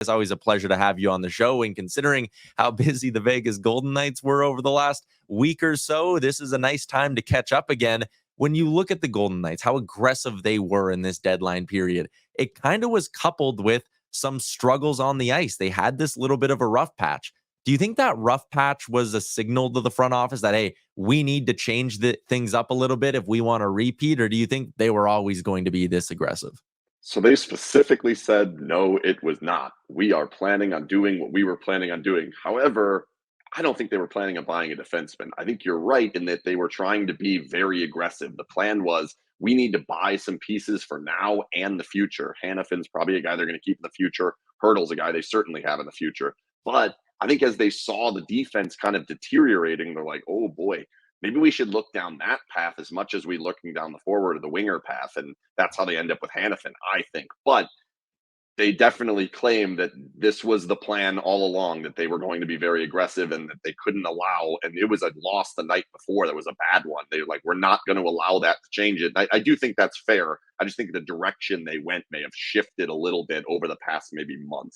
It's always a pleasure to have you on the show. And considering how busy the Vegas Golden Knights were over the last week or so, this is a nice time to catch up again. When you look at the Golden Knights, how aggressive they were in this deadline period, it kind of was coupled with some struggles on the ice. They had this little bit of a rough patch. Do you think that rough patch was a signal to the front office that, hey, we need to change things up a little bit if we want to repeat? Or do you think they were always going to be this aggressive? So they specifically said, no, it was not. We are planning on doing what we were planning on doing. However, I don't think they were planning on buying a defenseman. I think you're right in that they were trying to be very aggressive. The plan was we need to buy some pieces for now and the future. Hannafin's probably a guy they're going to keep in the future. Hurdle's a guy they certainly have in the future. But I think as they saw the defense kind of deteriorating, they're like, oh boy, maybe we should look down that path as much as we looking down the forward or the winger path. And that's how they end up with Hannafin, I think. But they definitely claim that this was the plan all along, that they were going to be very aggressive and that they couldn't allow, and it was a loss the night before that was a bad one. They were like, we're not going to allow that to change it. I do think that's fair. I just think the direction they went may have shifted a little bit over the past maybe month.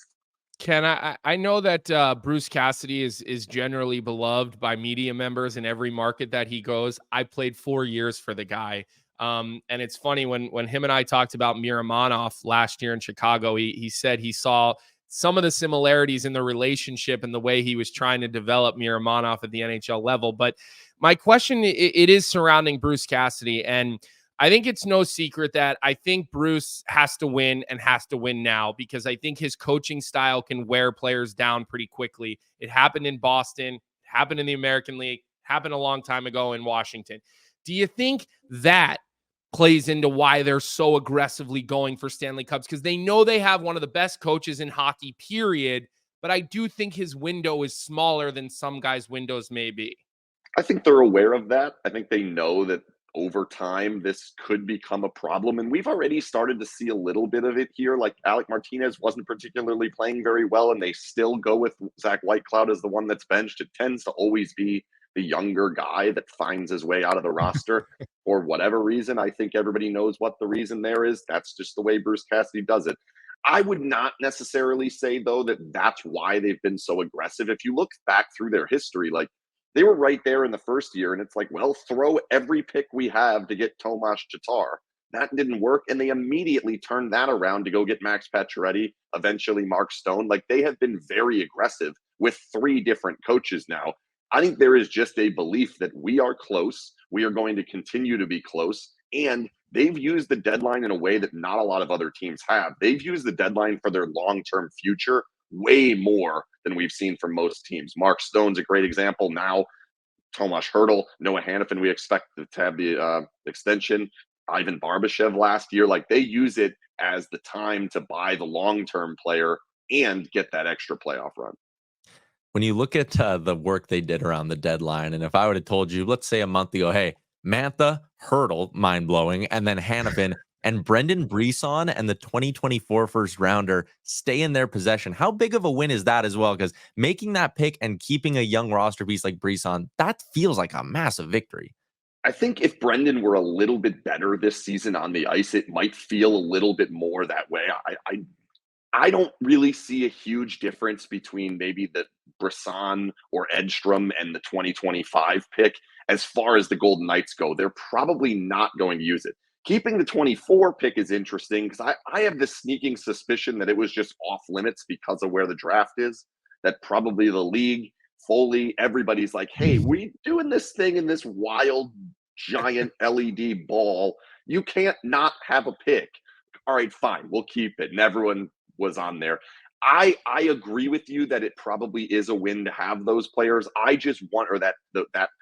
Ken, I know that Bruce Cassidy is generally beloved by media members in every market that he goes. I played 4 years for the guy. And it's funny when him and I talked about Miromanov last year in Chicago, he said he saw some of the similarities in the relationship and the way he was trying to develop Miromanov at the NHL level. But my question, it is surrounding Bruce Cassidy, and I think it's no secret that I think Bruce has to win and has to win now, because I think his coaching style can wear players down pretty quickly. It happened in Boston, happened in the American League, happened a long time ago in Washington. Do you think that plays into why they're so aggressively going for Stanley Cups? Because they know they have one of the best coaches in hockey, period. But I do think his window is smaller than some guys' windows may be. I think they're aware of that. I think they know that over time, this could become a problem. And we've already started to see a little bit of it here. Like Alec Martinez wasn't particularly playing very well, and they still go with Zach Whitecloud as the one that's benched. It tends to always be the younger guy that finds his way out of the roster for whatever reason. I think everybody knows what the reason there is. That's just the way Bruce Cassidy does it. I would not necessarily say, though, that that's why they've been so aggressive. If you look back through their history, like, they were right there in the first year, and it's like, well, throw every pick we have to get Tomas Tatar. That didn't work, and they immediately turned that around to go get Max Pacioretty, eventually Mark Stone. Like, they have been very aggressive with 3 different coaches now. I think there is just a belief that we are close. We are going to continue to be close, and they've used the deadline in a way that not a lot of other teams have. They've used the deadline for their long-term future way more than we've seen from most teams. Mark Stone's a great example now. Tomas Hertl, Noah Hannafin, we expect to have the extension. Ivan Barbashev last year. Like, they use it as the time to buy the long-term player and get that extra playoff run. When you look at the work they did around the deadline, and if I would have told you, let's say a month ago, hey, Mantha, Hertl, mind-blowing, and then Hannafin, and Brendan Brisson and the 2024 first rounder stay in their possession. How big of a win is that as well? Because making that pick and keeping a young roster piece like Brisson, that feels like a massive victory. I think if Brendan were a little bit better this season on the ice, it might feel a little bit more that way. I don't really see a huge difference between maybe the Brisson or Edstrom and the 2025 pick as far as the Golden Knights go. They're probably not going to use it. Keeping the 24 pick is interesting because I have this sneaking suspicion that it was just off limits because of where the draft is, that probably the league, Foley, everybody's like, hey, we doing this thing in this wild, giant LED ball. You can't not have a pick. All right, fine, we'll keep it. And everyone was on there. I agree with you that it probably is a win to have those players. I just want, or that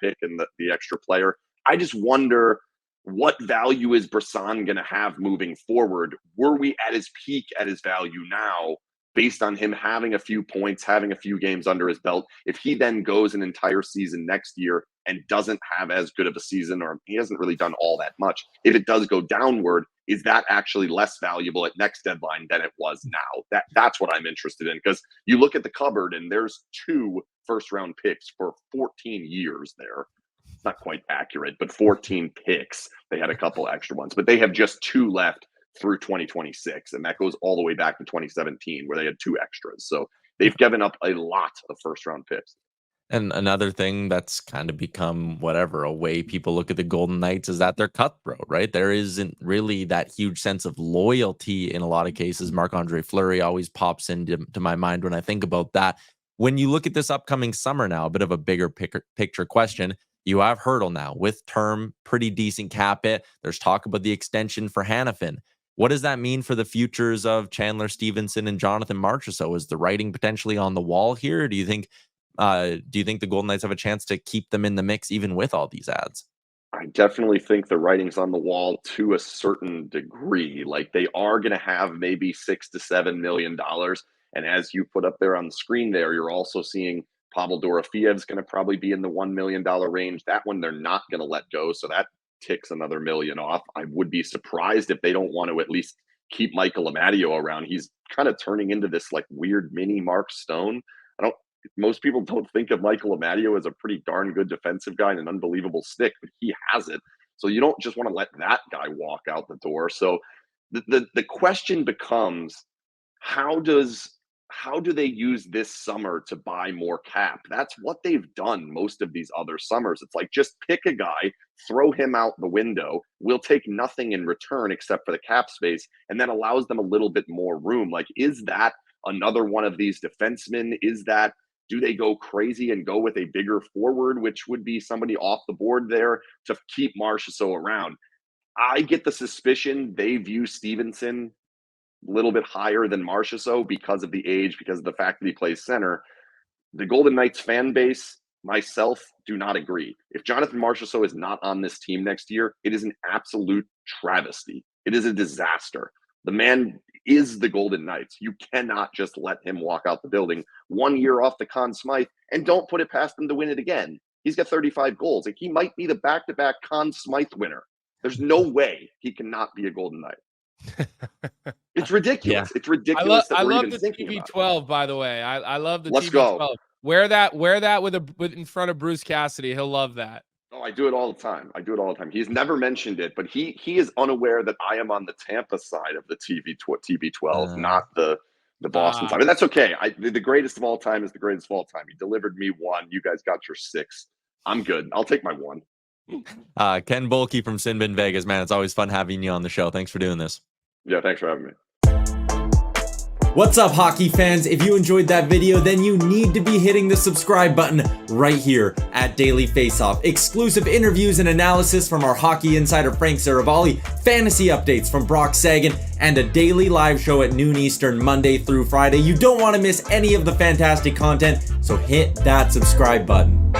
pick and the extra player. I just wonder, what value is Brisson going to have moving forward? Were we at his peak at his value now, based on him having a few points, having a few games under his belt? If he then goes an entire season next year and doesn't have as good of a season, or he hasn't really done all that much, if it does go downward, is that actually less valuable at next deadline than it was now? That's what I'm interested in, because you look at the cupboard and there's 2 first-round picks for 14 years there. Not quite accurate, but 14 picks. They had a couple extra ones, but they have just 2 left through 2026. And that goes all the way back to 2017 where they had 2 extras. So they've given up a lot of first round picks. And another thing that's kind of become whatever a way people look at the Golden Knights is that they're cutthroat, right? There isn't really that huge sense of loyalty in a lot of cases. Marc-Andre Fleury always pops into my mind when I think about that. When you look at this upcoming summer now, a bit of a bigger picture question. You have Hurdle now with term, pretty decent cap hit. There's talk about the extension for Hanifin. What does that mean for the futures of Chandler Stevenson and Jonathan Marchessault? Is the writing potentially on the wall here? Do you think the Golden Knights have a chance to keep them in the mix even with all these ads? I definitely think the writing's on the wall to a certain degree. Like, they are going to have maybe $6 to $7 million. And as you put up there on the screen there, you're also seeing Pavel Dorofiev's going to probably be in the $1 million range. That one they're not going to let go. So that ticks another million off. I would be surprised if they don't want to at least keep Michael Amadio around. He's kind of turning into this like weird mini Mark Stone. Most people don't think of Michael Amadio as a pretty darn good defensive guy and an unbelievable stick, but he has it. So you don't just want to let that guy walk out the door. So the question becomes, how do they use this summer to buy more cap? That's what they've done most of these other summers. It's like, just pick a guy, throw him out the window. We'll take nothing in return except for the cap space, and that allows them a little bit more room. Like, is that another one of these defensemen? Do they go crazy and go with a bigger forward, which would be somebody off the board there to keep Marchessault around? I get the suspicion they view Stevenson a little bit higher than Marchessault because of the age, because of the fact that he plays center. The Golden Knights fan base, myself, do not agree. If Jonathan Marchessault is not on this team next year, it is an absolute travesty. It is a disaster. The man is the Golden Knights. You cannot just let him walk out the building 1 year off the Conn Smythe and don't put it past him to win it again. He's got 35 goals. Like, he might be the back-to-back Conn Smythe winner. There's no way he cannot be a Golden Knight. It's ridiculous. Yeah. It's ridiculous. I love the TB12, by the way. I love the Let's TB12. Go. Wear that with in front of Bruce Cassidy. He'll love that. Oh, I do it all the time. He's never mentioned it, but he is unaware that I am on the Tampa side of the TB12, not the Boston side. And that's okay. The greatest of all time is the greatest of all time. He delivered me 1. You guys got your 6. I'm good. I'll take my 1. Ken Boehlke from Sinbin Vegas, man. It's always fun having you on the show. Thanks for doing this. Yeah, thanks for having me. What's up, hockey fans? If you enjoyed that video, then you need to be hitting the subscribe button right here at Daily Faceoff. Exclusive interviews and analysis from our hockey insider Frank Saravalli, fantasy updates from Brock Sagan, and a daily live show at noon Eastern, Monday through Friday. You don't want to miss any of the fantastic content, so hit that subscribe button.